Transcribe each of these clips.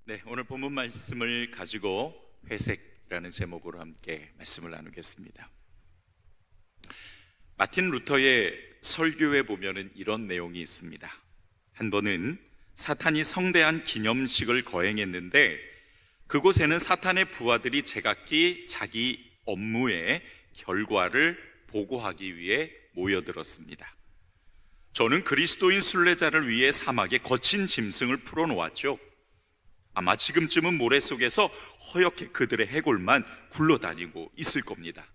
네, 오늘 본문 말씀을 가지고 회색이라는 제목으로 함께 말씀을 나누겠습니다. 마틴 루터의 설교에 보면은 이런 내용이 있습니다. 한 번은 사탄이 성대한 기념식을 거행했는데 그곳에는 사탄의 부하들이 제각기 자기 업무의 결과를 보고하기 위해 모여들었습니다. 저는 그리스도인 순례자를 위해 사막에 거친 짐승을 풀어놓았죠. 아마 지금쯤은 모래 속에서 허옇게 그들의 해골만 굴러다니고 있을 겁니다.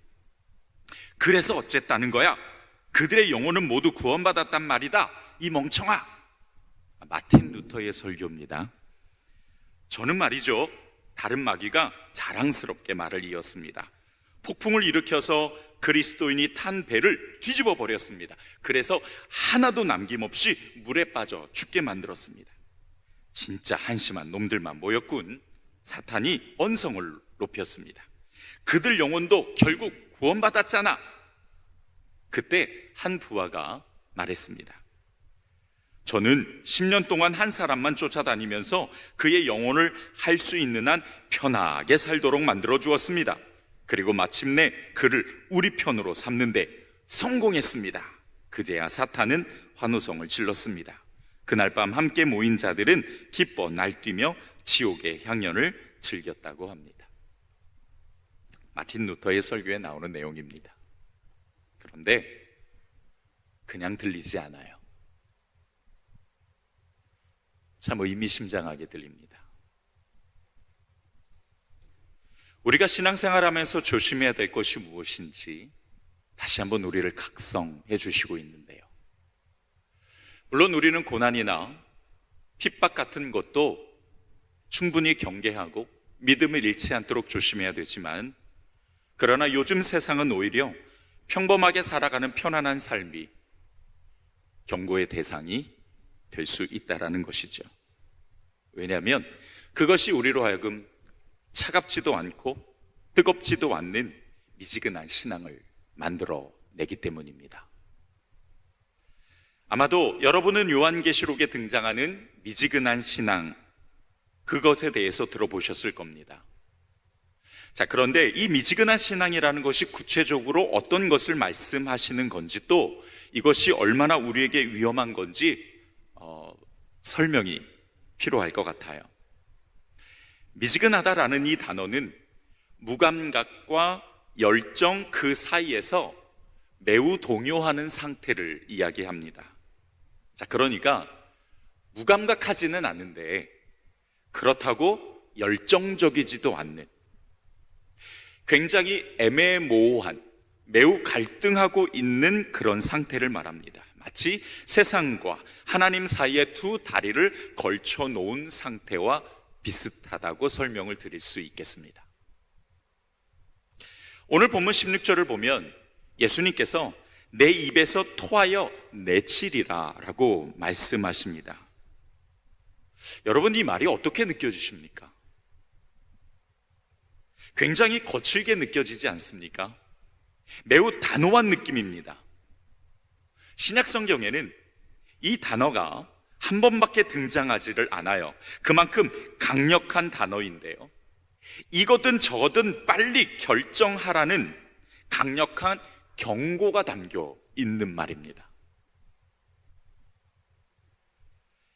그래서 어쨌다는 거야? 그들의 영혼은 모두 구원받았단 말이다, 이 멍청아. 마틴 루터의 설교입니다. 저는 말이죠, 다른 마귀가 자랑스럽게 말을 이었습니다. 폭풍을 일으켜서 그리스도인이 탄 배를 뒤집어 버렸습니다. 그래서 하나도 남김없이 물에 빠져 죽게 만들었습니다. 진짜 한심한 놈들만 모였군. 사탄이 언성을 높였습니다. 그들 영혼도 결국 구원받았잖아. 그때 한 부하가 말했습니다. 저는 10년 동안 한 사람만 쫓아다니면서 그의 영혼을 할 수 있는 한 편하게 살도록 만들어 주었습니다. 그리고 마침내 그를 우리 편으로 삼는데 성공했습니다. 그제야 사탄은 환호성을 질렀습니다. 그날 밤 함께 모인 자들은 기뻐 날뛰며 지옥의 향연을 즐겼다고 합니다. 마틴 루터의 설교에 나오는 내용입니다. 그런데 그냥 들리지 않아요. 참 의미심장하게 들립니다. 우리가 신앙생활하면서 조심해야 될 것이 무엇인지 다시 한번 우리를 각성해 주시고 있는데요. 물론 우리는 고난이나 핍박 같은 것도 충분히 경계하고 믿음을 잃지 않도록 조심해야 되지만, 그러나 요즘 세상은 오히려 평범하게 살아가는 편안한 삶이 경고의 대상이 될 수 있다는 것이죠. 왜냐하면 그것이 우리로 하여금 차갑지도 않고 뜨겁지도 않는 미지근한 신앙을 만들어내기 때문입니다. 아마도 여러분은 요한계시록에 등장하는 미지근한 신앙, 그것에 대해서 들어보셨을 겁니다. 자, 그런데 이 미지근한 신앙이라는 것이 구체적으로 어떤 것을 말씀하시는 건지, 또 이것이 얼마나 우리에게 위험한 건지 설명이 필요할 것 같아요. 미지근하다라는 이 단어는 무감각과 열정 그 사이에서 매우 동요하는 상태를 이야기합니다. 자, 그러니까 무감각하지는 않은데 그렇다고 열정적이지도 않는, 굉장히 애매모호한, 매우 갈등하고 있는 그런 상태를 말합니다. 마치 세상과 하나님 사이에 두 다리를 걸쳐 놓은 상태와 비슷하다고 설명을 드릴 수 있겠습니다. 오늘 본문 16절을 보면 예수님께서 내 입에서 토하여 내치리라 라고 말씀하십니다. 여러분, 이 말이 어떻게 느껴지십니까? 굉장히 거칠게 느껴지지 않습니까? 매우 단호한 느낌입니다. 신약 성경에는 이 단어가 한 번밖에 등장하지를 않아요. 그만큼 강력한 단어인데요, 이거든 저거든 빨리 결정하라는 강력한 경고가 담겨 있는 말입니다.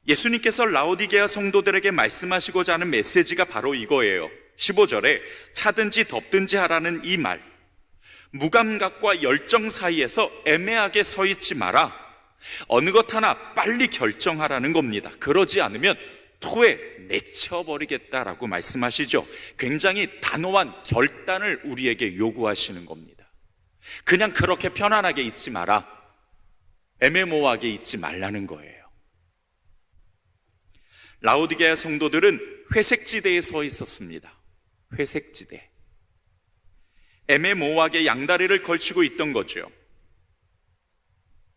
예수님께서 라오디게아 성도들에게 말씀하시고자 하는 메시지가 바로 이거예요. 15절에 차든지 덥든지 하라는 이 말, 무감각과 열정 사이에서 애매하게 서 있지 마라. 어느 것 하나 빨리 결정하라는 겁니다. 그러지 않으면 토에 내쳐버리겠다라고 말씀하시죠. 굉장히 단호한 결단을 우리에게 요구하시는 겁니다. 그냥 그렇게 편안하게 있지 마라, 애매모호하게 있지 말라는 거예요. 라오디게아 성도들은 회색지대에 서 있었습니다. 회색지대, 애매모호하게 양다리를 걸치고 있던 거죠.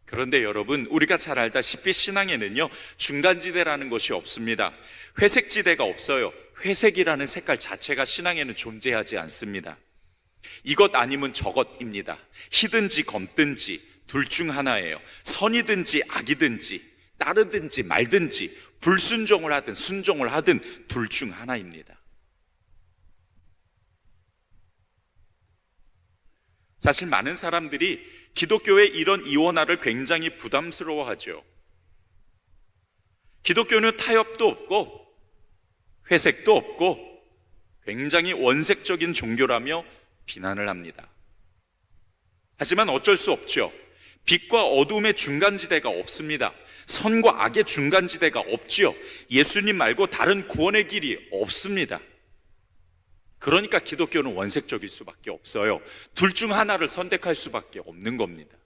그런데 여러분, 우리가 잘 알다시피 신앙에는요, 중간지대라는 것이 없습니다. 회색지대가 없어요. 회색이라는 색깔 자체가 신앙에는 존재하지 않습니다. 이것 아니면 저것입니다. 희든지 검든지 둘 중 하나예요. 선이든지 악이든지 따르든지 말든지 불순종을 하든 순종을 하든 둘 중 하나입니다. 사실 많은 사람들이 기독교의 이런 이원화를 굉장히 부담스러워하죠. 기독교는 타협도 없고 회색도 없고 굉장히 원색적인 종교라며 비난을 합니다. 하지만 어쩔 수 없죠. 빛과 어둠의 중간지대가 없습니다. 선과 악의 중간지대가 없지요. 예수님 말고 다른 구원의 길이 없습니다. 그러니까 기독교는 원색적일 수밖에 없어요. 둘 중 하나를 선택할 수밖에 없는 겁니다.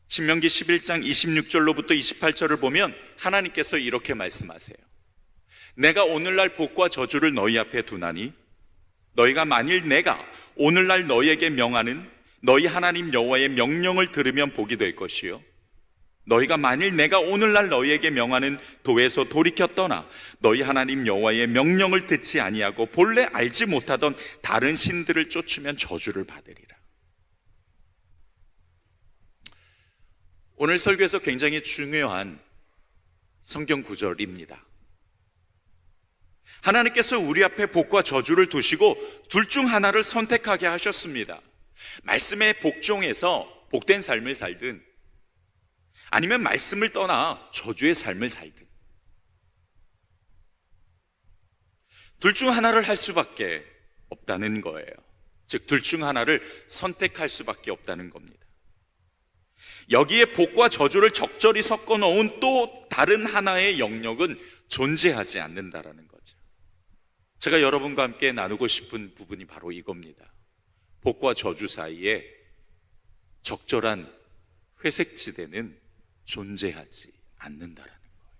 신명기 11장 26절로부터 28절을 보면 하나님께서 이렇게 말씀하세요. 내가 오늘날 복과 저주를 너희 앞에 두나니 너희가 만일 내가 오늘날 너희에게 명하는 너희 하나님 여호와의 명령을 들으면 복이 될 것이요 너희가 만일 내가 오늘날 너희에게 명하는 도에서 돌이켜 떠나 너희 하나님 여호와의 명령을 듣지 아니하고 본래 알지 못하던 다른 신들을 쫓으면 저주를 받으리라. 오늘 설교에서 굉장히 중요한 성경 구절입니다. 하나님께서 우리 앞에 복과 저주를 두시고 둘 중 하나를 선택하게 하셨습니다. 말씀의 복종에서 복된 삶을 살든 아니면 말씀을 떠나 저주의 삶을 살든 둘 중 하나를 할 수밖에 없다는 거예요. 즉, 둘 중 하나를 선택할 수밖에 없다는 겁니다. 여기에 복과 저주를 적절히 섞어 놓은 또 다른 하나의 영역은 존재하지 않는다라는 거죠. 제가 여러분과 함께 나누고 싶은 부분이 바로 이겁니다. 복과 저주 사이에 적절한 회색지대는 존재하지 않는다라는 거예요.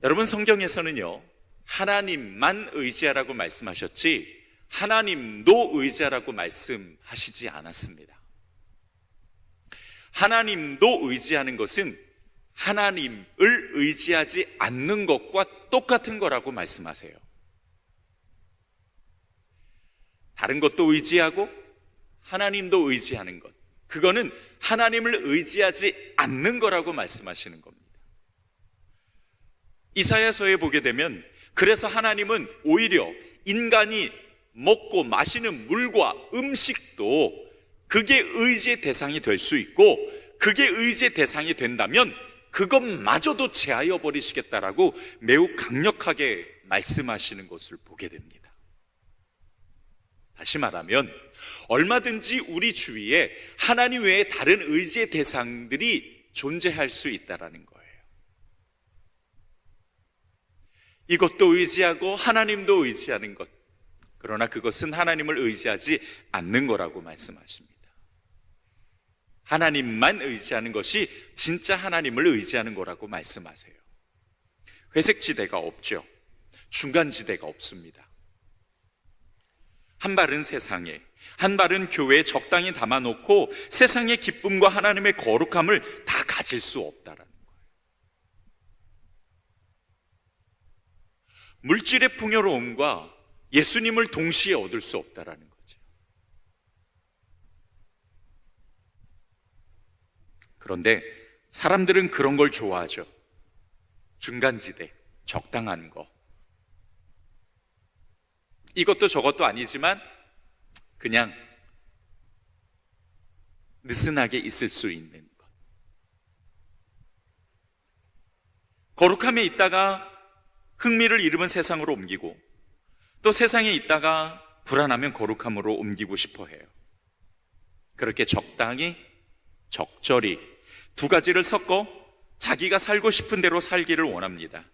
여러분, 성경에서는요, 하나님만 의지하라고 말씀하셨지 하나님도 의지하라고 말씀하시지 않았습니다. 하나님도 의지하는 것은 하나님을 의지하지 않는 것과 똑같은 거라고 말씀하세요. 다른 것도 의지하고 하나님도 의지하는 것, 그거는 하나님을 의지하지 않는 거라고 말씀하시는 겁니다. 이사야서에 보게 되면 그래서 하나님은 오히려 인간이 먹고 마시는 물과 음식도 그게 의지의 대상이 될 수 있고 그게 의지의 대상이 된다면 그것마저도 제하여 버리시겠다라고 매우 강력하게 말씀하시는 것을 보게 됩니다. 다시 말하면 얼마든지 우리 주위에 하나님 외에 다른 의지의 대상들이 존재할 수 있다는 거예요. 이것도 의지하고 하나님도 의지하는 것, 그러나 그것은 하나님을 의지하지 않는 거라고 말씀하십니다. 하나님만 의지하는 것이 진짜 하나님을 의지하는 거라고 말씀하세요. 회색지대가 없죠. 중간지대가 없습니다. 한 발은 세상에, 한 발은 교회에 적당히 담아놓고 세상의 기쁨과 하나님의 거룩함을 다 가질 수 없다라는 거예요. 물질의 풍요로움과 예수님을 동시에 얻을 수 없다라는 거죠. 그런데 사람들은 그런 걸 좋아하죠. 중간지대, 적당한 거. 이것도 저것도 아니지만 그냥 느슨하게 있을 수 있는 것. 거룩함에 있다가 흥미를 잃으면 세상으로 옮기고 또 세상에 있다가 불안하면 거룩함으로 옮기고 싶어 해요. 그렇게 적당히, 적절히 두 가지를 섞어 자기가 살고 싶은 대로 살기를 원합니다.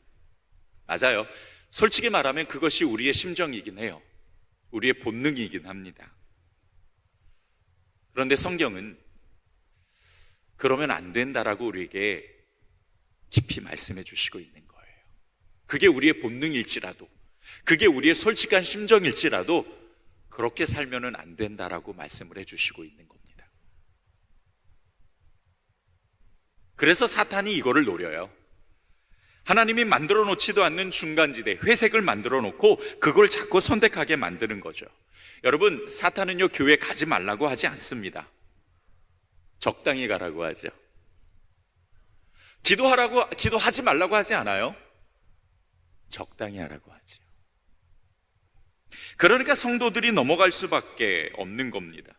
맞아요. 솔직히 말하면 그것이 우리의 심정이긴 해요. 우리의 본능이긴 합니다. 그런데 성경은 그러면 안 된다라고 우리에게 깊이 말씀해 주시고 있는 거예요. 그게 우리의 본능일지라도, 그게 우리의 솔직한 심정일지라도 그렇게 살면은 안 된다라고 말씀을 해주시고 있는 겁니다. 그래서 사탄이 이거를 노려요. 하나님이 만들어 놓지도 않는 중간지대, 회색을 만들어 놓고 그걸 자꾸 선택하게 만드는 거죠. 여러분, 사탄은요, 교회 가지 말라고 하지 않습니다. 적당히 가라고 하죠. 기도하지 말라고 하지 않아요. 적당히 하라고 하죠. 그러니까 성도들이 넘어갈 수밖에 없는 겁니다.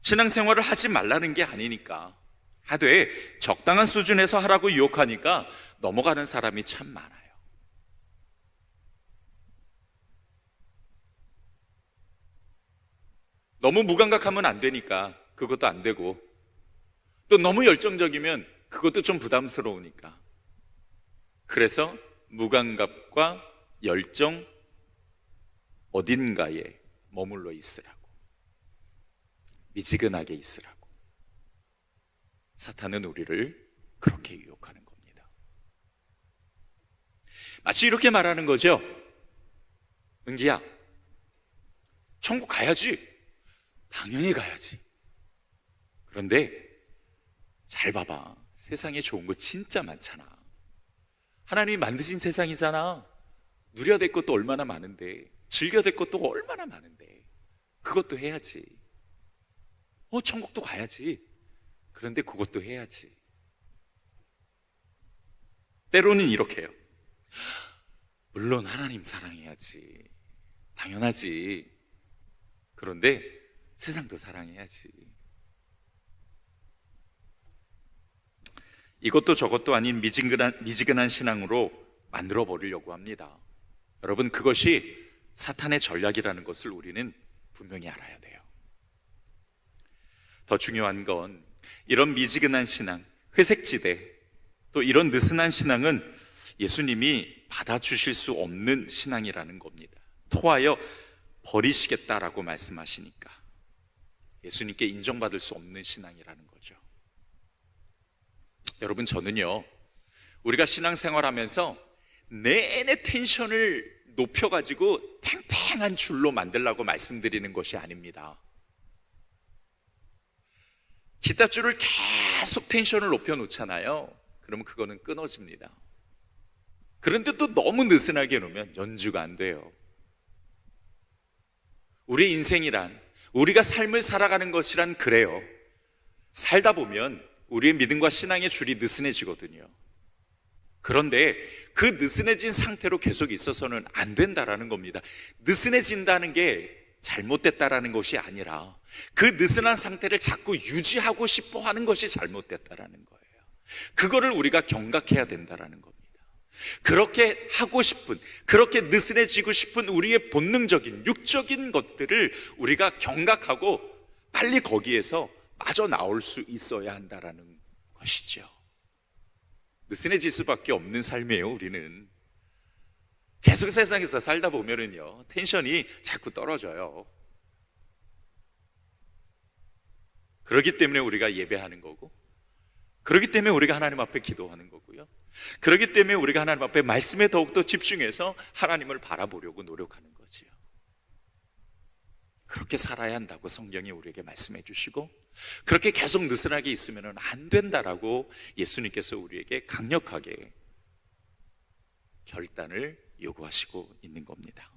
신앙생활을 하지 말라는 게 아니니까, 하되 적당한 수준에서 하라고 유혹하니까 넘어가는 사람이 참 많아요. 너무 무감각하면 안 되니까 그것도 안 되고, 또 너무 열정적이면 그것도 좀 부담스러우니까, 그래서 무감각과 열정 어딘가에 머물러 있으라고, 미지근하게 있으라고 사탄은 우리를 그렇게 유혹하는 겁니다. 마치 이렇게 말하는 거죠. 은기야, 천국 가야지. 당연히 가야지. 그런데 잘 봐봐, 세상에 좋은 거 진짜 많잖아. 하나님이 만드신 세상이잖아. 누려야 될 것도 얼마나 많은데, 즐겨야 될 것도 얼마나 많은데, 그것도 해야지. 천국도 가야지. 그런데 그것도 해야지. 때로는 이렇게 해요. 물론 하나님 사랑해야지. 당연하지. 그런데 세상도 사랑해야지. 이것도 저것도 아닌 미지근한 신앙으로 만들어 버리려고 합니다. 여러분, 그것이 사탄의 전략이라는 것을 우리는 분명히 알아야 돼요. 더 중요한 건 이런 미지근한 신앙, 회색지대, 또 이런 느슨한 신앙은 예수님이 받아주실 수 없는 신앙이라는 겁니다. 토하여 버리시겠다라고 말씀하시니까 예수님께 인정받을 수 없는 신앙이라는 거죠. 여러분, 저는요, 우리가 신앙생활하면서 내내 텐션을 높여가지고 팽팽한 줄로 만들라고 말씀드리는 것이 아닙니다. 기타줄을 계속 텐션을 높여놓잖아요. 그러면 그거는 끊어집니다. 그런데 또 너무 느슨하게 놓으면 연주가 안 돼요. 우리 인생이란, 우리가 삶을 살아가는 것이란 그래요. 살다 보면 우리의 믿음과 신앙의 줄이 느슨해지거든요. 그런데 그 느슨해진 상태로 계속 있어서는 안 된다라는 겁니다. 느슨해진다는 게 잘못됐다라는 것이 아니라 그 느슨한 상태를 자꾸 유지하고 싶어 하는 것이 잘못됐다라는 거예요. 그거를 우리가 경각해야 된다라는 겁니다. 그렇게 하고 싶은, 그렇게 느슨해지고 싶은 우리의 본능적인, 육적인 것들을 우리가 경각하고 빨리 거기에서 빠져나올 수 있어야 한다라는 것이죠. 느슨해질 수밖에 없는 삶이에요, 우리는. 계속 세상에서 살다 보면은요, 텐션이 자꾸 떨어져요. 그렇기 때문에 우리가 예배하는 거고, 그렇기 때문에 우리가 하나님 앞에 기도하는 거고요, 그렇기 때문에 우리가 하나님 앞에 말씀에 더욱더 집중해서 하나님을 바라보려고 노력하는 거지요. 그렇게 살아야 한다고 성경이 우리에게 말씀해 주시고, 그렇게 계속 느슨하게 있으면 안 된다라고 예수님께서 우리에게 강력하게 결단을 요구하시고 있는 겁니다.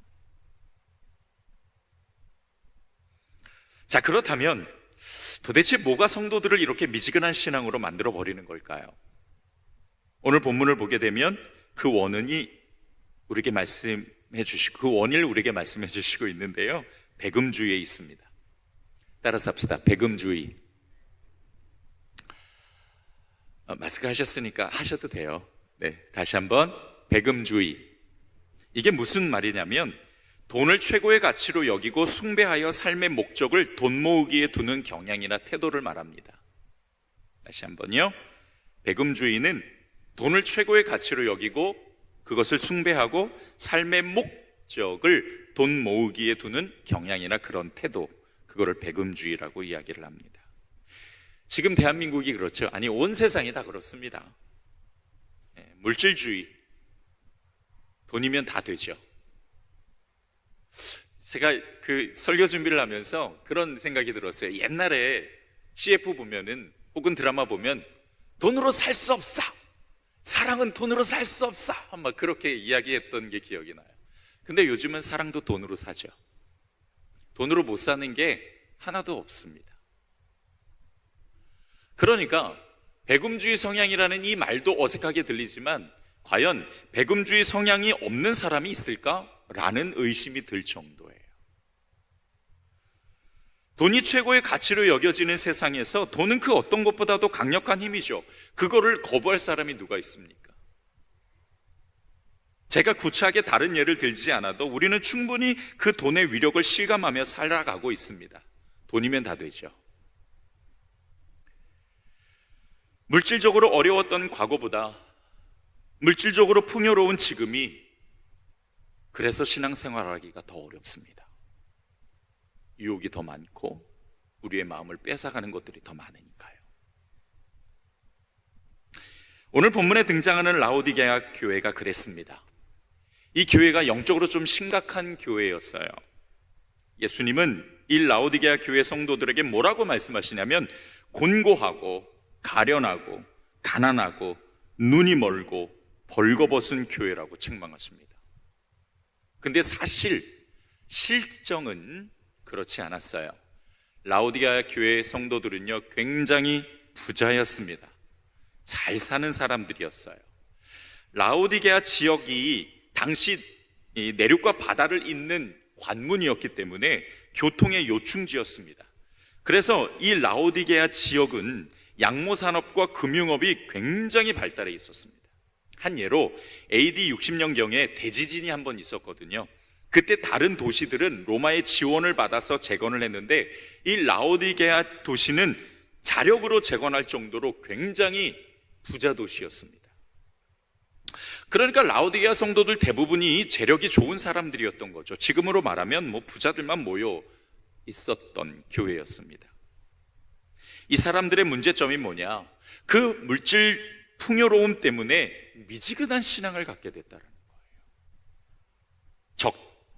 자, 그렇다면 도대체 뭐가 성도들을 이렇게 미지근한 신앙으로 만들어 버리는 걸까요? 오늘 본문을 보게 되면 그 원인이 우리에게 말씀해 주시고, 그 원인을 우리에게 말씀해 주시고 있는데요, 배금주의에 있습니다. 따라서 합시다. 배금주의. 마스크 하셨으니까 하셔도 돼요. 네, 다시 한번. 배금주의. 이게 무슨 말이냐면 돈을 최고의 가치로 여기고 숭배하여 삶의 목적을 돈 모으기에 두는 경향이나 태도를 말합니다. 다시 한번요. 배금주의는 돈을 최고의 가치로 여기고 그것을 숭배하고 삶의 목적을 돈 모으기에 두는 경향이나 그런 태도, 그거를 배금주의라고 이야기를 합니다. 지금 대한민국이 그렇죠. 아니, 온 세상이 다 그렇습니다. 물질주의. 돈이면 다 되죠. 제가 그 설교 준비를 하면서 그런 생각이 들었어요. 옛날에 CF 보면은, 혹은 드라마 보면 돈으로 살 수 없어, 사랑은 돈으로 살 수 없어, 막 그렇게 이야기했던 게 기억이 나요. 근데 요즘은 사랑도 돈으로 사죠. 돈으로 못 사는 게 하나도 없습니다. 그러니까 배금주의 성향이라는 이 말도 어색하게 들리지만 과연 배금주의 성향이 없는 사람이 있을까라는 의심이 들 정도예요. 돈이 최고의 가치로 여겨지는 세상에서 돈은 그 어떤 것보다도 강력한 힘이죠. 그거를 거부할 사람이 누가 있습니까? 제가 구체하게 다른 예를 들지 않아도 우리는 충분히 그 돈의 위력을 실감하며 살아가고 있습니다. 돈이면 다 되죠. 물질적으로 어려웠던 과거보다 물질적으로 풍요로운 지금이 그래서 신앙생활하기가 더 어렵습니다. 유혹이 더 많고 우리의 마음을 뺏어가는 것들이 더 많으니까요. 오늘 본문에 등장하는 라오디게아 교회가 그랬습니다. 이 교회가 영적으로 좀 심각한 교회였어요. 예수님은 이 라오디게아 교회 성도들에게 뭐라고 말씀하시냐면 곤고하고 가련하고 가난하고 눈이 멀고 벌거벗은 교회라고 책망하십니다. 근데 사실 실정은 그렇지 않았어요. 라오디게아 교회 성도들은요 굉장히 부자였습니다. 잘 사는 사람들이었어요. 라오디게아 지역이 당시 내륙과 바다를 잇는 관문이었기 때문에 교통의 요충지였습니다. 그래서 이 라오디게아 지역은 양모산업과 금융업이 굉장히 발달해 있었습니다. 한 예로 AD 60년경에 대지진이 한 번 있었거든요. 그때 다른 도시들은 로마의 지원을 받아서 재건을 했는데 이 라오디게아 도시는 자력으로 재건할 정도로 굉장히 부자 도시였습니다. 그러니까 라오디게아 성도들 대부분이 재력이 좋은 사람들이었던 거죠. 지금으로 말하면 부자들만 모여 있었던 교회였습니다. 이 사람들의 문제점이 뭐냐? 그 물질 풍요로움 때문에 미지근한 신앙을 갖게 됐다는 거예요.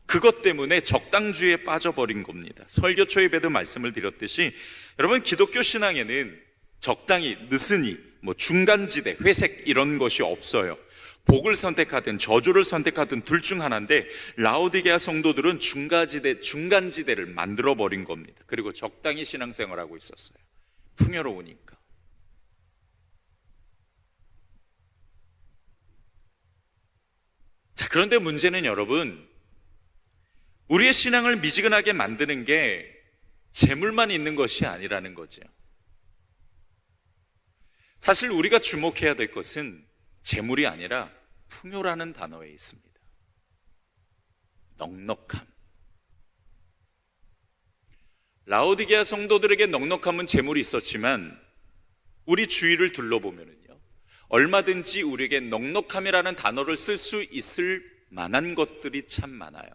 그것 때문에 적당주의에 빠져버린 겁니다. 설교 초입에도 말씀을 드렸듯이 여러분 기독교 신앙에는 적당히, 느슨히, 중간지대, 회색 이런 것이 없어요. 복을 선택하든 저주를 선택하든 둘 중 하나인데 라오디게아 성도들은 중간지대를 만들어버린 겁니다. 그리고 적당히 신앙생활하고 있었어요. 풍요로우니까. 자, 그런데 문제는 여러분, 우리의 신앙을 미지근하게 만드는 게 재물만 있는 것이 아니라는 거죠. 사실 우리가 주목해야 될 것은 재물이 아니라 풍요라는 단어에 있습니다. 넉넉함. 라오디게아 성도들에게 넉넉함은 재물이 있었지만 우리 주위를 둘러보면요, 얼마든지 우리에게 넉넉함이라는 단어를 쓸 수 있을 만한 것들이 참 많아요.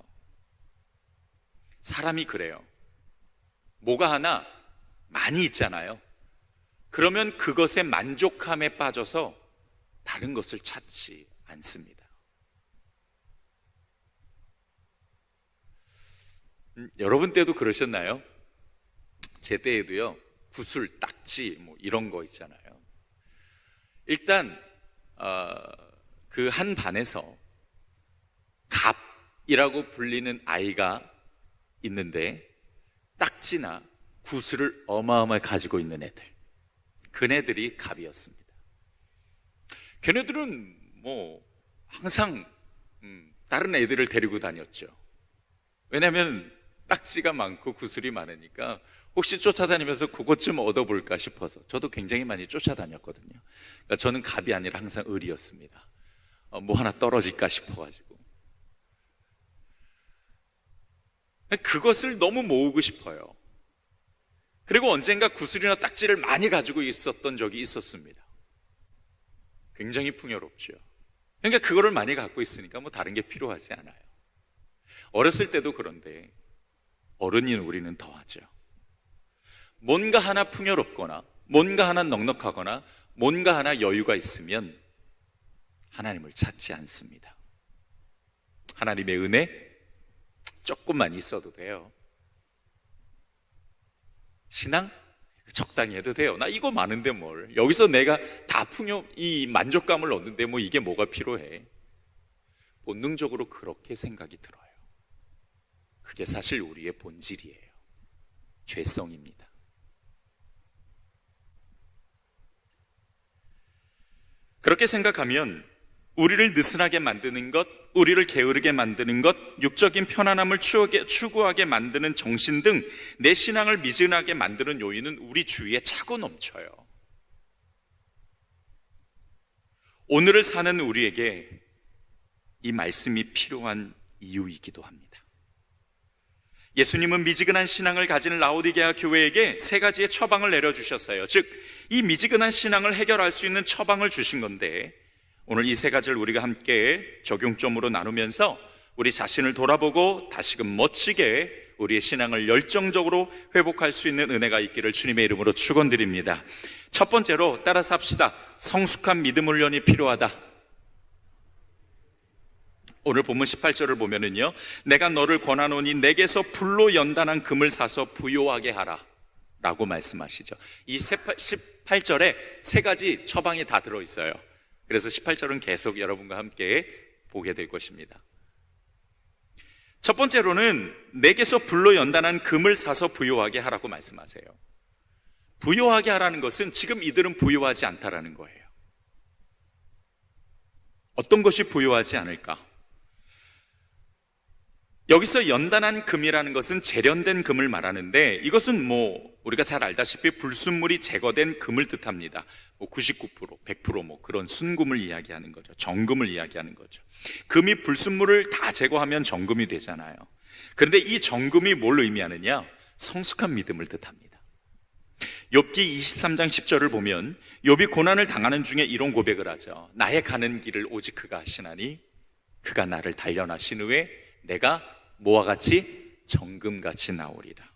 사람이 그래요. 뭐가 하나 많이 있잖아요. 그러면 그것의 만족함에 빠져서 다른 것을 찾지 않습니다. 여러분 때도 그러셨나요? 제 때에도요, 구슬, 딱지 이런 거 있잖아요. 일단 그 한 반에서 갑이라고 불리는 아이가 있는데 딱지나 구슬을 어마어마하게 가지고 있는 애들, 그네들이 갑이었습니다. 걔네들은 항상 다른 애들을 데리고 다녔죠. 왜냐하면 딱지가 많고 구슬이 많으니까 혹시 쫓아다니면서 그것 좀 얻어볼까 싶어서. 저도 굉장히 많이 쫓아다녔거든요. 그러니까 저는 갑이 아니라 항상 을이었습니다. 뭐 하나 떨어질까 싶어가지고. 그것을 너무 모으고 싶어요. 그리고 언젠가 구슬이나 딱지를 많이 가지고 있었던 적이 있었습니다. 굉장히 풍요롭죠. 그러니까 그거를 많이 갖고 있으니까 다른 게 필요하지 않아요. 어렸을 때도 그런데 어른인 우리는 더하죠. 뭔가 하나 풍요롭거나 뭔가 하나 넉넉하거나 뭔가 하나 여유가 있으면 하나님을 찾지 않습니다. 하나님의 은혜 조금만 있어도 돼요. 신앙? 적당히 해도 돼요. 나 이거 많은데 뭘. 여기서 내가 다 이 만족감을 얻는데 뭐 이게 뭐가 필요해. 본능적으로 그렇게 생각이 들어요. 그게 사실 우리의 본질이에요. 죄성입니다. 그렇게 생각하면 우리를 느슨하게 만드는 것, 우리를 게으르게 만드는 것, 육적인 편안함을 추구하게 만드는 정신 등 내 신앙을 미진하게 만드는 요인은 우리 주위에 차고 넘쳐요. 오늘을 사는 우리에게 이 말씀이 필요한 이유이기도 합니다. 예수님은 미지근한 신앙을 가진 라오디게아 교회에게 세 가지의 처방을 내려주셨어요. 즉, 이 미지근한 신앙을 해결할 수 있는 처방을 주신 건데, 오늘 이 세 가지를 우리가 함께 적용점으로 나누면서 우리 자신을 돌아보고 다시금 멋지게 우리의 신앙을 열정적으로 회복할 수 있는 은혜가 있기를 주님의 이름으로 축원드립니다. 첫 번째로 따라서 합시다. 성숙한 믿음 훈련이 필요하다. 오늘 본문 18절을 보면은요, 내가 너를 권하노니 내게서 불로 연단한 금을 사서 부요하게 하라 라고 말씀하시죠. 이 18절에 세 가지 처방이 다 들어있어요. 그래서 18절은 계속 여러분과 함께 보게 될 것입니다. 첫 번째로는 내게서 불로 연단한 금을 사서 부요하게 하라고 말씀하세요. 부요하게 하라는 것은 지금 이들은 부요하지 않다라는 거예요. 어떤 것이 부요하지 않을까? 여기서 연단한 금이라는 것은 재련된 금을 말하는데, 이것은 우리가 잘 알다시피 불순물이 제거된 금을 뜻합니다. 99%, 100% 그런 순금을 이야기하는 거죠. 정금을 이야기하는 거죠. 금이 불순물을 다 제거하면 정금이 되잖아요. 그런데 이 정금이 뭘 의미하느냐? 성숙한 믿음을 뜻합니다. 욥기 23장 10절을 보면 욥이 고난을 당하는 중에 이런 고백을 하죠. 나의 가는 길을 오직 그가 하시나니 그가 나를 단련하신 후에 내가 뭐와 같이? 정금같이 나오리라.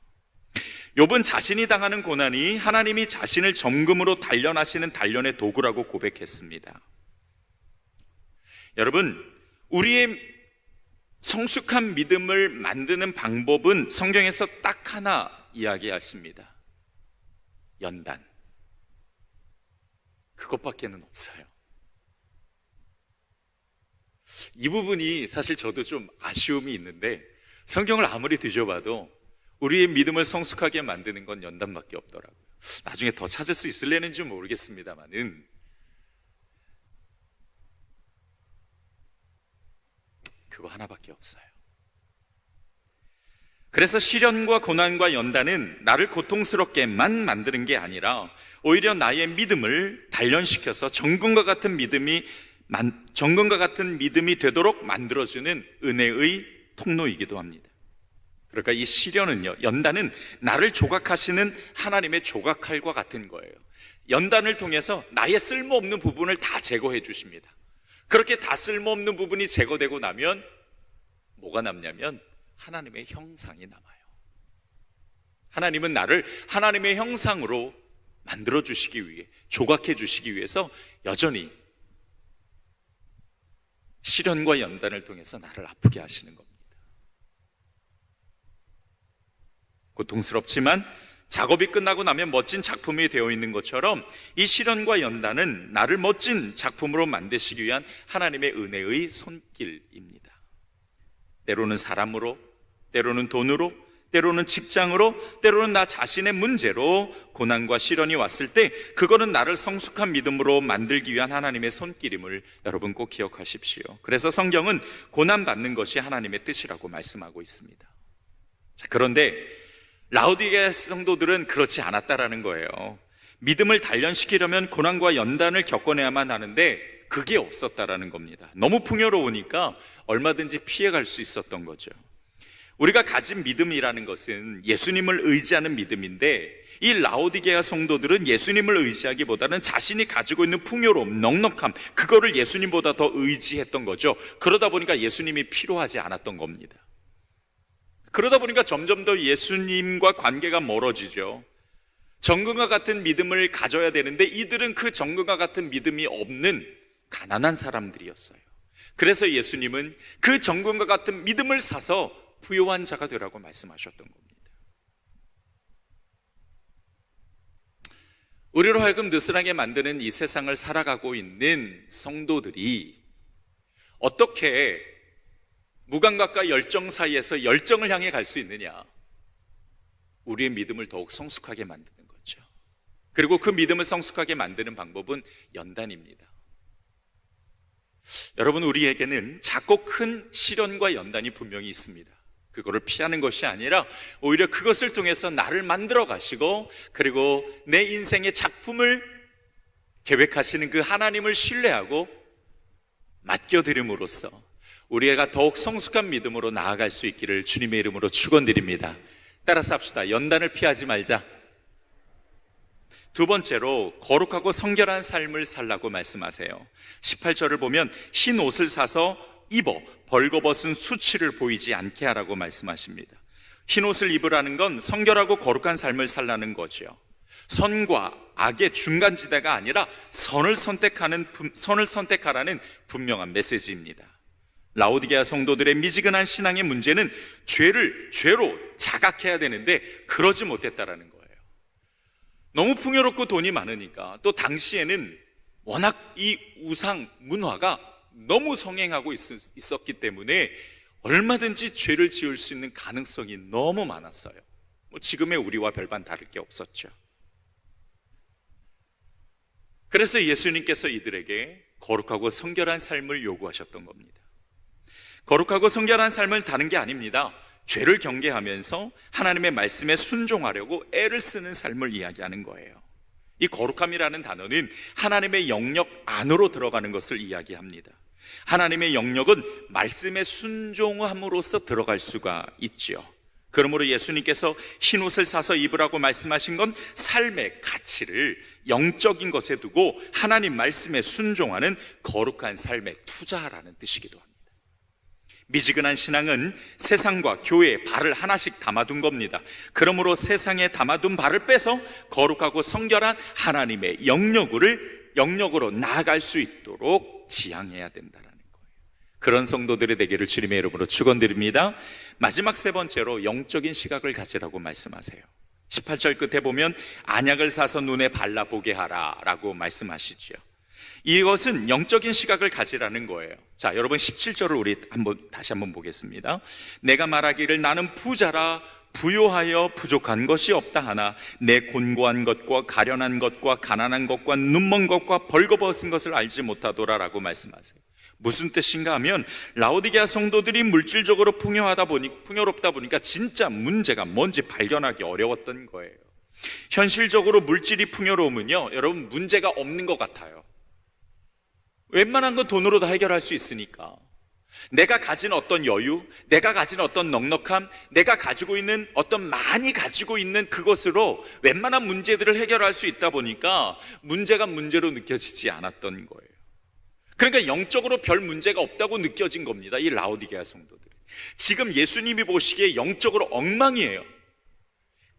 욥은 자신이 당하는 고난이 하나님이 자신을 정금으로 단련하시는 단련의 도구라고 고백했습니다. 여러분, 우리의 성숙한 믿음을 만드는 방법은 성경에서 딱 하나 이야기하십니다. 연단. 그것밖에는 없어요. 이 부분이 사실 저도 좀 아쉬움이 있는데, 성경을 아무리 뒤져봐도 우리의 믿음을 성숙하게 만드는 건 연단밖에 없더라고요. 나중에 더 찾을 수 있을려는지 모르겠습니다만은 그거 하나밖에 없어요. 그래서 시련과 고난과 연단은 나를 고통스럽게만 만드는 게 아니라 오히려 나의 믿음을 단련시켜서 정금과 같은 믿음이 되도록 만들어주는 은혜의 통로이기도 합니다. 그러니까 이 시련은요, 연단은 나를 조각하시는 하나님의 조각칼과 같은 거예요. 연단을 통해서 나의 쓸모없는 부분을 다 제거해 주십니다. 그렇게 다 쓸모없는 부분이 제거되고 나면 뭐가 남냐면 하나님의 형상이 남아요. 하나님은 나를 하나님의 형상으로 만들어 주시기 위해, 조각해 주시기 위해서 여전히 시련과 연단을 통해서 나를 아프게 하시는 겁니다. 고통스럽지만 작업이 끝나고 나면 멋진 작품이 되어 있는 것처럼 이 시련과 연단은 나를 멋진 작품으로 만드시기 위한 하나님의 은혜의 손길입니다. 때로는 사람으로, 때로는 돈으로, 때로는 직장으로, 때로는 나 자신의 문제로 고난과 시련이 왔을 때 그거는 나를 성숙한 믿음으로 만들기 위한 하나님의 손길임을 여러분 꼭 기억하십시오. 그래서 성경은 고난받는 것이 하나님의 뜻이라고 말씀하고 있습니다. 자, 그런데 라오디게아 성도들은 그렇지 않았다라는 거예요. 믿음을 단련시키려면 고난과 연단을 겪어내야만 하는데 그게 없었다라는 겁니다. 너무 풍요로우니까 얼마든지 피해갈 수 있었던 거죠. 우리가 가진 믿음이라는 것은 예수님을 의지하는 믿음인데, 이 라오디게아 성도들은 예수님을 의지하기보다는 자신이 가지고 있는 풍요로움, 넉넉함, 그거를 예수님보다 더 의지했던 거죠. 그러다 보니까 예수님이 필요하지 않았던 겁니다. 그러다 보니까 점점 더 예수님과 관계가 멀어지죠. 정금과 같은 믿음을 가져야 되는데 이들은 그 정금과 같은 믿음이 없는 가난한 사람들이었어요. 그래서 예수님은 그 정금과 같은 믿음을 사서 부요한 자가 되라고 말씀하셨던 겁니다. 우리로 하여금 느슨하게 만드는 이 세상을 살아가고 있는 성도들이 어떻게 무감각과 열정 사이에서 열정을 향해 갈 수 있느냐? 우리의 믿음을 더욱 성숙하게 만드는 거죠. 그리고 그 믿음을 성숙하게 만드는 방법은 연단입니다. 여러분, 우리에게는 작고 큰 시련과 연단이 분명히 있습니다. 그거를 피하는 것이 아니라 오히려 그것을 통해서 나를 만들어 가시고, 그리고 내 인생의 작품을 계획하시는 그 하나님을 신뢰하고 맡겨드림으로써 우리가 더욱 성숙한 믿음으로 나아갈 수 있기를 주님의 이름으로 축원드립니다. 따라서 합시다. 연단을 피하지 말자. 두 번째로, 거룩하고 성결한 삶을 살라고 말씀하세요. 18절을 보면 흰 옷을 사서 입어 벌거벗은 수치를 보이지 않게 하라고 말씀하십니다. 흰 옷을 입으라는 건 성결하고 거룩한 삶을 살라는 거죠. 선과 악의 중간지대가 아니라 선을 선택하라는 분명한 메시지입니다. 라오디게아 성도들의 미지근한 신앙의 문제는 죄를 죄로 자각해야 되는데 그러지 못했다라는 거예요. 너무 풍요롭고 돈이 많으니까, 또 당시에는 워낙 이 우상 문화가 너무 성행하고 있었기 때문에 얼마든지 죄를 지을 수 있는 가능성이 너무 많았어요. 지금의 우리와 별반 다를 게 없었죠. 그래서 예수님께서 이들에게 거룩하고 성결한 삶을 요구하셨던 겁니다. 거룩하고 성결한 삶을 다른 게 아닙니다. 죄를 경계하면서 하나님의 말씀에 순종하려고 애를 쓰는 삶을 이야기하는 거예요. 이 거룩함이라는 단어는 하나님의 영역 안으로 들어가는 것을 이야기합니다. 하나님의 영역은 말씀에 순종함으로써 들어갈 수가 있죠. 그러므로 예수님께서 흰 옷을 사서 입으라고 말씀하신 건 삶의 가치를 영적인 것에 두고 하나님 말씀에 순종하는 거룩한 삶에 투자하라는 뜻이기도 합니다. 미지근한 신앙은 세상과 교회에 발을 하나씩 담아둔 겁니다. 그러므로 세상에 담아둔 발을 빼서 거룩하고 성결한 하나님의 영역으로 나아갈 수 있도록 지향해야 된다는 거예요. 그런 성도들이 되기를 주님의 이름으로 축원드립니다. 마지막 세 번째로, 영적인 시각을 가지라고 말씀하세요. 18절 끝에 보면 안약을 사서 눈에 발라보게 하라 라고 말씀하시죠. 이것은 영적인 시각을 가지라는 거예요. 자, 여러분 17절을 우리 다시 한번 보겠습니다. 내가 말하기를 나는 부자라 부요하여 부족한 것이 없다 하나 내 곤고한 것과 가련한 것과 가난한 것과 눈먼 것과 벌거벗은 것을 알지 못하더라 라고 말씀하세요. 무슨 뜻인가 하면 라오디게아 성도들이 물질적으로 풍요롭다 보니까 진짜 문제가 뭔지 발견하기 어려웠던 거예요. 현실적으로 물질이 풍요로우면요, 여러분 문제가 없는 것 같아요. 웬만한 건 돈으로 다 해결할 수 있으니까. 내가 가진 어떤 여유, 내가 가진 어떤 넉넉함, 내가 가지고 있는 많이 가지고 있는 그것으로 웬만한 문제들을 해결할 수 있다 보니까 문제가 문제로 느껴지지 않았던 거예요. 그러니까 영적으로 별 문제가 없다고 느껴진 겁니다, 이 라오디게아 성도들이. 지금 예수님이 보시기에 영적으로 엉망이에요.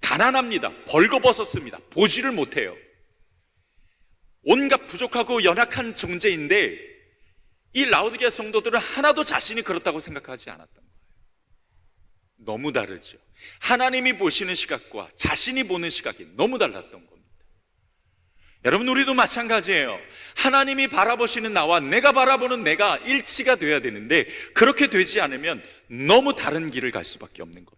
가난합니다. 벌거벗었습니다. 보지를 못해요. 온갖 부족하고 연약한 존재인데 이 라오디게아 성도들은 하나도 자신이 그렇다고 생각하지 않았던 거예요. 너무 다르죠. 하나님이 보시는 시각과 자신이 보는 시각이 너무 달랐던 겁니다. 여러분, 우리도 마찬가지예요. 하나님이 바라보시는 나와 내가 바라보는 내가 일치가 돼야 되는데 그렇게 되지 않으면 너무 다른 길을 갈 수밖에 없는 겁니다.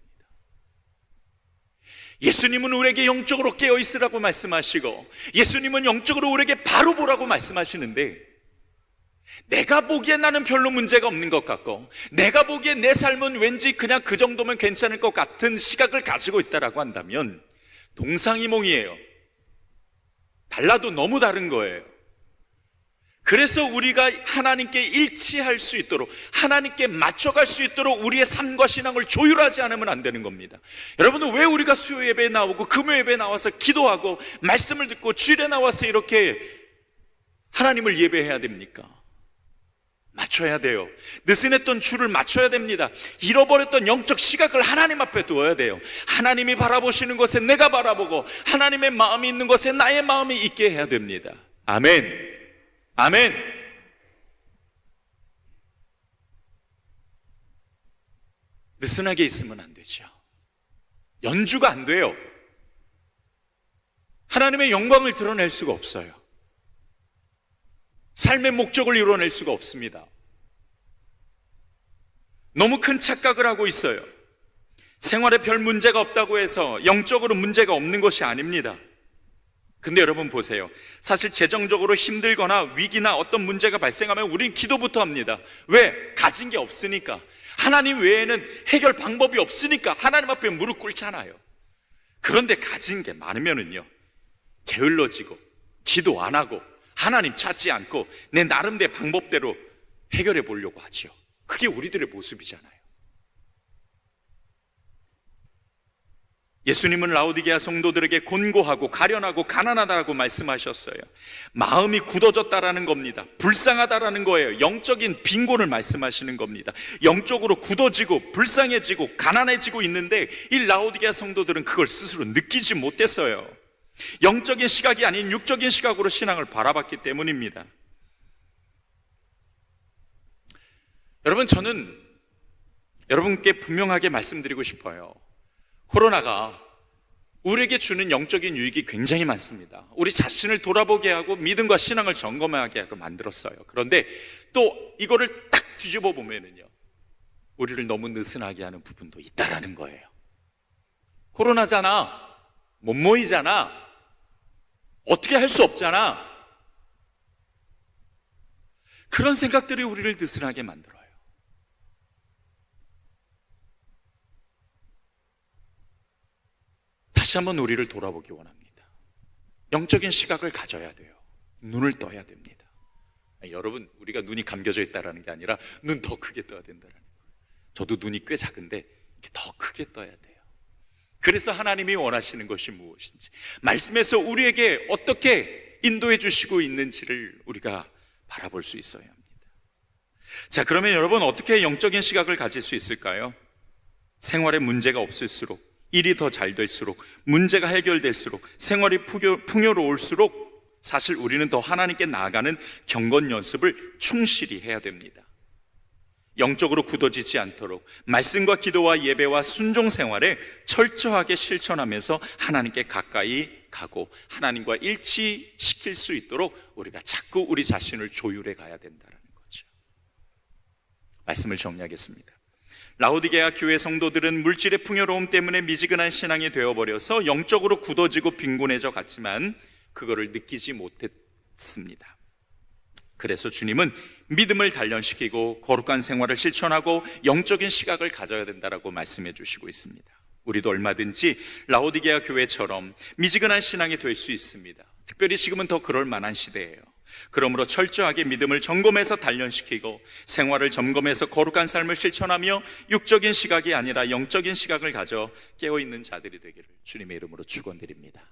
예수님은 우리에게 영적으로 깨어있으라고 말씀하시고, 예수님은 영적으로 우리에게 바로 보라고 말씀하시는데, 내가 보기에 나는 별로 문제가 없는 것 같고, 내가 보기에 내 삶은 왠지 그냥 그 정도면 괜찮을 것 같은 시각을 가지고 있다라고 한다면 동상이몽이에요. 달라도 너무 다른 거예요. 그래서 우리가 하나님께 일치할 수 있도록, 하나님께 맞춰갈 수 있도록 우리의 삶과 신앙을 조율하지 않으면 안 되는 겁니다. 여러분은 왜 우리가 수요 예배에 나오고 금요 예배에 나와서 기도하고 말씀을 듣고 주일에 나와서 이렇게 하나님을 예배해야 됩니까? 맞춰야 돼요. 느슨했던 줄을 맞춰야 됩니다. 잃어버렸던 영적 시각을 하나님 앞에 두어야 돼요. 하나님이 바라보시는 것에 내가 바라보고 하나님의 마음이 있는 것에 나의 마음이 있게 해야 됩니다. 아멘. 아멘. 느슨하게 있으면 안 되죠. 연주가 안 돼요. 하나님의 영광을 드러낼 수가 없어요. 삶의 목적을 이루어낼 수가 없습니다. 너무 큰 착각을 하고 있어요. 생활에 별 문제가 없다고 해서 영적으로 문제가 없는 것이 아닙니다. 근데 여러분 보세요. 사실 재정적으로 힘들거나 위기나 어떤 문제가 발생하면 우린 기도부터 합니다. 왜? 가진 게 없으니까. 하나님 외에는 해결 방법이 없으니까 하나님 앞에 무릎 꿇잖아요. 그런데 가진 게 많으면은요, 게을러지고 기도 안 하고 하나님 찾지 않고 내 나름대로 방법대로 해결해 보려고 하지요. 그게 우리들의 모습이잖아요. 예수님은 라오디게아 성도들에게 곤고하고 가련하고 가난하다고 말씀하셨어요. 마음이 굳어졌다라는 겁니다. 불쌍하다라는 거예요. 영적인 빈곤을 말씀하시는 겁니다. 영적으로 굳어지고 불쌍해지고 가난해지고 있는데 이 라오디게아 성도들은 그걸 스스로 느끼지 못했어요. 영적인 시각이 아닌 육적인 시각으로 신앙을 바라봤기 때문입니다. 여러분, 저는 여러분께 분명하게 말씀드리고 싶어요. 코로나가 우리에게 주는 영적인 유익이 굉장히 많습니다. 우리 자신을 돌아보게 하고 믿음과 신앙을 점검하게 하고 만들었어요. 그런데 또 이거를 딱 뒤집어 보면은요, 우리를 너무 느슨하게 하는 부분도 있다라는 거예요. 코로나잖아, 못 모이잖아, 어떻게 할 수 없잖아, 그런 생각들이 우리를 느슨하게 만들어요. 다시 한번 우리를 돌아보기 원합니다. 영적인 시각을 가져야 돼요. 눈을 떠야 됩니다. 여러분, 우리가 눈이 감겨져 있다는 게 아니라 눈 더 크게 떠야 된다는 거예요. 저도 눈이 꽤 작은데 이렇게 더 크게 떠야 돼요. 그래서 하나님이 원하시는 것이 무엇인지, 말씀에서 우리에게 어떻게 인도해 주시고 있는지를 우리가 바라볼 수 있어야 합니다. 자, 그러면 여러분, 어떻게 영적인 시각을 가질 수 있을까요? 생활에 문제가 없을수록, 일이 더 잘 될수록, 문제가 해결될수록, 생활이 풍요로울수록 사실 우리는 더 하나님께 나아가는 경건 연습을 충실히 해야 됩니다. 영적으로 굳어지지 않도록 말씀과 기도와 예배와 순종 생활에 철저하게 실천하면서 하나님께 가까이 가고 하나님과 일치시킬 수 있도록 우리가 자꾸 우리 자신을 조율해 가야 된다는 거죠. 말씀을 정리하겠습니다. 라오디게아 교회 성도들은 물질의 풍요로움 때문에 미지근한 신앙이 되어버려서 영적으로 굳어지고 빈곤해져 갔지만 그거를 느끼지 못했습니다. 그래서 주님은 믿음을 단련시키고 거룩한 생활을 실천하고 영적인 시각을 가져야 된다라고 말씀해 주시고 있습니다. 우리도 얼마든지 라오디게아 교회처럼 미지근한 신앙이 될 수 있습니다. 특별히 지금은 더 그럴 만한 시대예요. 그러므로 철저하게 믿음을 점검해서 단련시키고 생활을 점검해서 거룩한 삶을 실천하며 육적인 시각이 아니라 영적인 시각을 가져 깨어있는 자들이 되기를 주님의 이름으로 축원드립니다.